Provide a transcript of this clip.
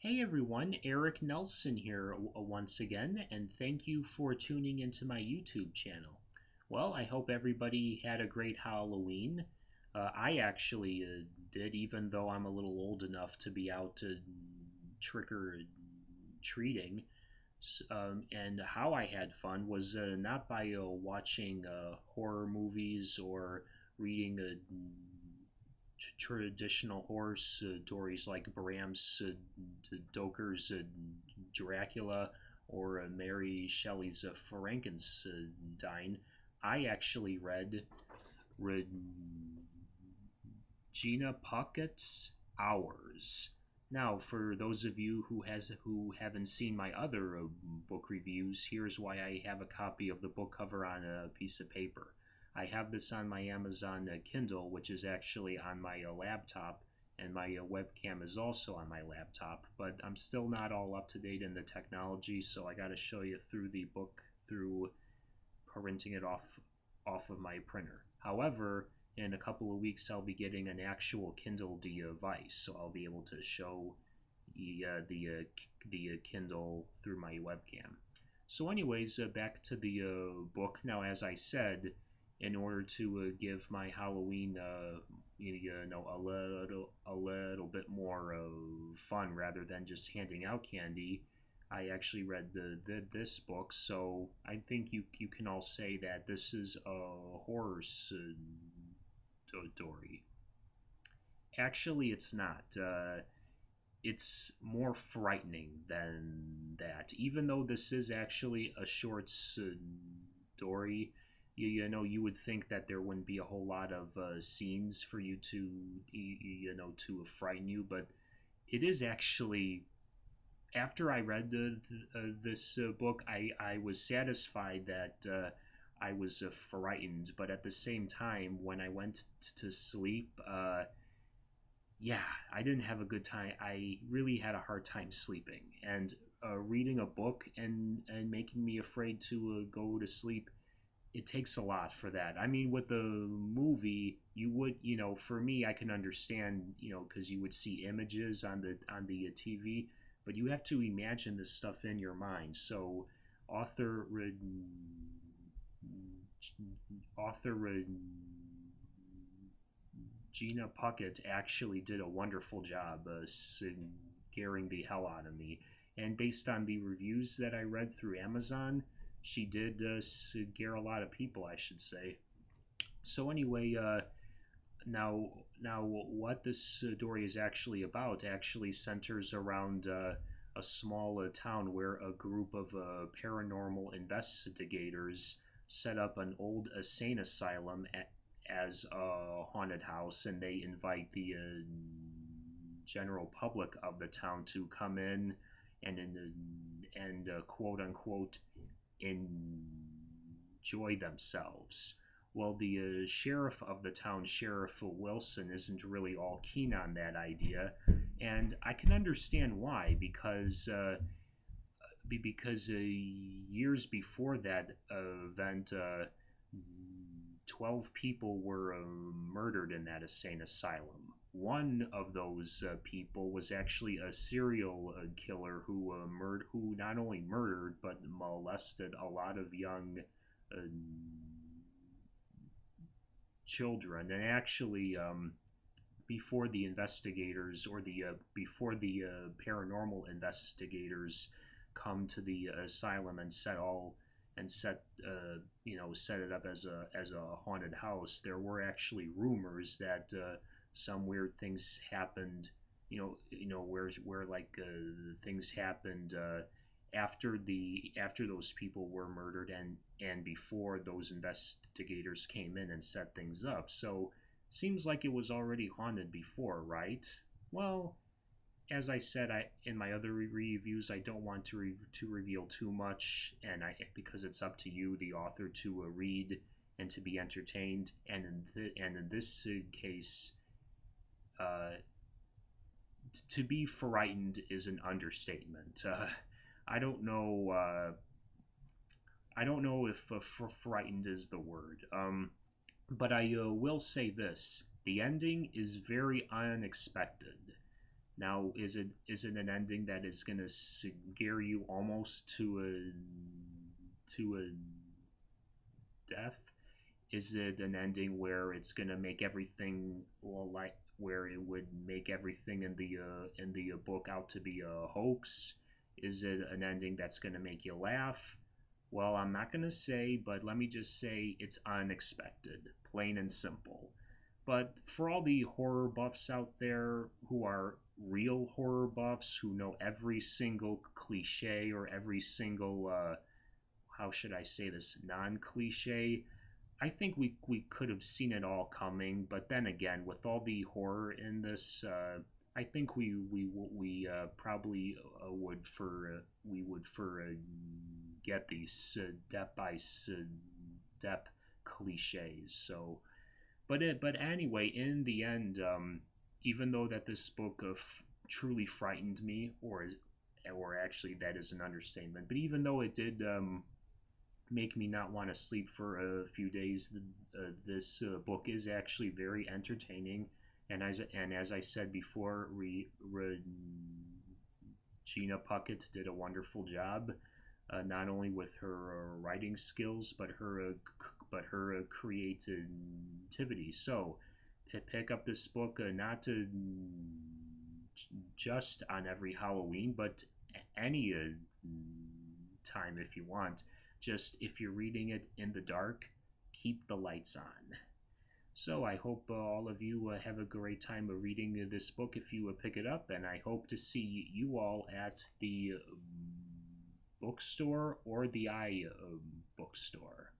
Hey everyone, Eric Nelson here once again, and thank you for tuning into my YouTube channel. Well, I hope everybody had a great Halloween. I actually did, even though I'm a little old enough to be out trick or treating. And how I had fun was not by watching horror movies or reading traditional horror stories like Bram Stoker's Dracula or Mary Shelley's Frankenstein. I actually read Regina Puckett's Hours. Now, for those of you who haven't seen my other book reviews, here's why I have a copy of the book cover on a piece of paper. I have this on my Amazon Kindle, which is actually on my laptop, and my webcam is also on my laptop, but I'm still not all up to date in the technology, so I got to show you through the book through printing it off of my printer. However, in a couple of weeks I'll be getting an actual Kindle device, so I'll be able to show the Kindle through my webcam. So anyways, back to the book. Now, as I said, in order to give my Halloween a little bit more fun rather than just handing out candy, I actually read this book, so I think you can all say that this is a horror story. Actually, it's not. It's more frightening than that. Even though this is actually a short story, you would think that there wouldn't be a whole lot of scenes for you to to frighten you, but it is actually. After I read this book, I was satisfied that I was frightened, but at the same time, when I went to sleep, yeah, I didn't have a good time. I really had a hard time sleeping, and reading a book and making me afraid to go to sleep, it takes a lot for that. I mean, with the movie, you would, for me, I can understand, because you would see images on the TV, but you have to imagine this stuff in your mind. So, author author Gina Puckett actually did a wonderful job scaring the hell out of me. And based on the reviews that I read through Amazon, she did scare a lot of people, I should say. So anyway, now what this story is actually about actually centers around a small town where a group of paranormal investigators set up an old insane asylum as a haunted house, and they invite the general public of the town to come in and quote unquote enjoy themselves. Well, the sheriff of the town, Sheriff Wilson, isn't really all keen on that idea, and I can understand why, because years before that event, 12 people were murdered in that insane asylum. One of those people was actually a serial killer who not only murdered but molested a lot of young uh, children. And actually, before the investigators or the before the paranormal investigators come to the asylum and set it up as a haunted house, there were actually rumors that some weird things happened. Where like things happened after those people were murdered and before those investigators came in and set things up. So seems like it was already haunted before, right? Well, as I said, in my other reviews, I don't want to reveal too much, and because it's up to you, the author, to read and to be entertained. And in this case, uh, to be frightened is an understatement. I don't know. I don't know if frightened is the word. But I will say this: the ending is very unexpected. Now, is it an ending that is going to scare you almost to a death? Is it an ending where it's going to make everything, well, like where it would make everything in the book out to be a hoax? Is it an ending that's going to make you laugh? Well, I'm not going to say, but let me just say it's unexpected, plain and simple. But for all the horror buffs out there who are real horror buffs, who know every single cliche or every single, how should I say this, non cliche, I think we could have seen it all coming. But then again, with all the horror in this, I think we probably would get these step by step cliches. So but anyway, in the end, even though that this book of truly frightened me, or actually that is an understatement, but even though it did make me not want to sleep for a few days, this book is actually very entertaining, and as I said before, Regina Puckett did a wonderful job, not only with her writing skills but her creativity. So pick up this book, not to just on every Halloween, but any time if you want. Just if you're reading it in the dark, keep the lights on. So I hope all of you have a great time reading this book if you pick it up, and I hope to see you all at the bookstore or the bookstore.